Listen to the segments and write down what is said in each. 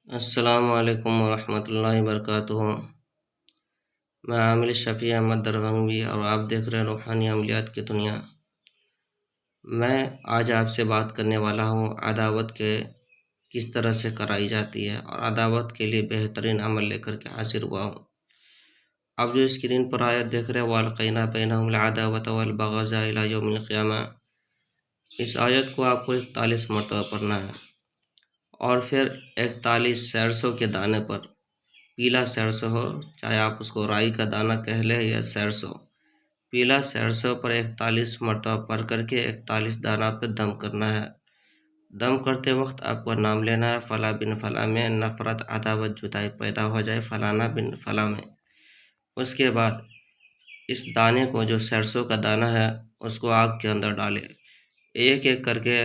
السلام علیکم ورحمۃ اللہ وبرکاتہ۔ میں عامل شفیع احمد دربھنگی اور آپ دیکھ رہے ہیں روحانی عملیات کی دنیا۔ میں آج آپ سے بات کرنے والا ہوں عداوت کے کس طرح سے کرائی جاتی ہے اور عداوت کے لیے بہترین عمل لے کر کے حاضر ہوا ہوں۔ اب جو اسکرین پر آیت دیکھ رہے ہیں وَأَلْقَيْنَا بَيْنَهُمُ الْعَدَاوَةَ وَالْبَغْضَاءَ إِلَى يَوْمِ الْقِيَامَةِ، اس آیت کو آپ کو 41 مرتبہ پڑھنا ہے، اور پھر 41 سرسوں کے دانے پر، پیلا سرسوں ہو چاہے آپ اس کو رائی کا دانہ کہہ لیں یا سرسوں، پیلا سرسوں پر 41 مرتبہ پڑھ کر کے 41 دانہ پہ دم کرنا ہے۔ دم کرتے وقت آپ کو نام لینا ہے، فلاں بن فلاں میں نفرت عداوت جدائی پیدا ہو جائے فلانا بن فلاں میں۔ اس کے بعد اس دانے کو، جو سرسوں کا دانہ ہے، اس کو آگ کے اندر ڈالے، ایک ایک کر کے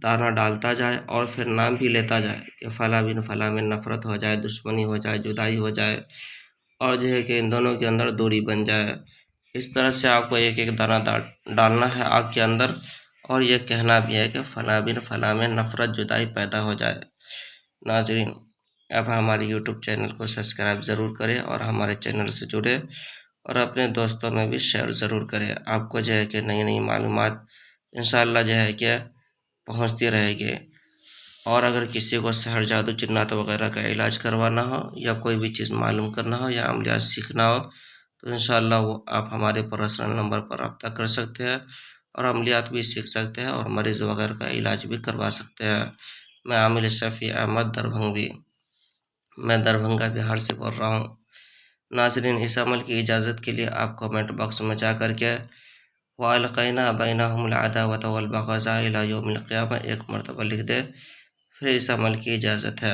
دانہ ڈالتا جائے اور پھر نام بھی لیتا جائے کہ فلاں بن فلاں میں نفرت ہو جائے، دشمنی ہو جائے، جدائی ہو جائے، اور جو ہے کہ ان دونوں کے اندر دوری بن جائے۔ اس طرح سے آپ کو ایک ایک دانہ ڈالنا ہے آگ کے اندر، اور یہ کہنا بھی ہے کہ فلاں بن فلاں میں نفرت جدائی پیدا ہو جائے۔ ناظرین، اب ہمارے یوٹیوب چینل کو سبسکرائب ضرور کریں اور ہمارے چینل سے جڑے، اور اپنے دوستوں میں بھی شیئر ضرور کریں۔ آپ کو جو ہے کہ نئی نئی معلومات انشاءاللہ جو ہے کہ پہنچتی رہے گی۔ اور اگر کسی کو سحر، جادو، جنات وغیرہ کا علاج کروانا ہو، یا کوئی بھی چیز معلوم کرنا ہو، یا عملیات سیکھنا ہو، تو انشاءاللہ وہ آپ ہمارے پرسنل نمبر پر رابطہ کر سکتے ہیں، اور عملیات بھی سیکھ سکتے ہیں، اور مریض وغیرہ کا علاج بھی کروا سکتے ہیں۔ میں عامل شفیع احمد دربھنگی، میں دربھنگہ بہار سے بول رہا ہوں۔ ناظرین، اس عمل کی اجازت کے لیے آپ کمنٹ باکس میں جا کر کے وَأَلْقَيْنَا بَيْنَهُمُ الْعَدَاوَةَ وَالْبَغْضَاءَ إِلَى يَوْمِ الْقِيَامَةِ ایک مرتبہ لکھ دے، پھر اس عمل کی اجازت ہے۔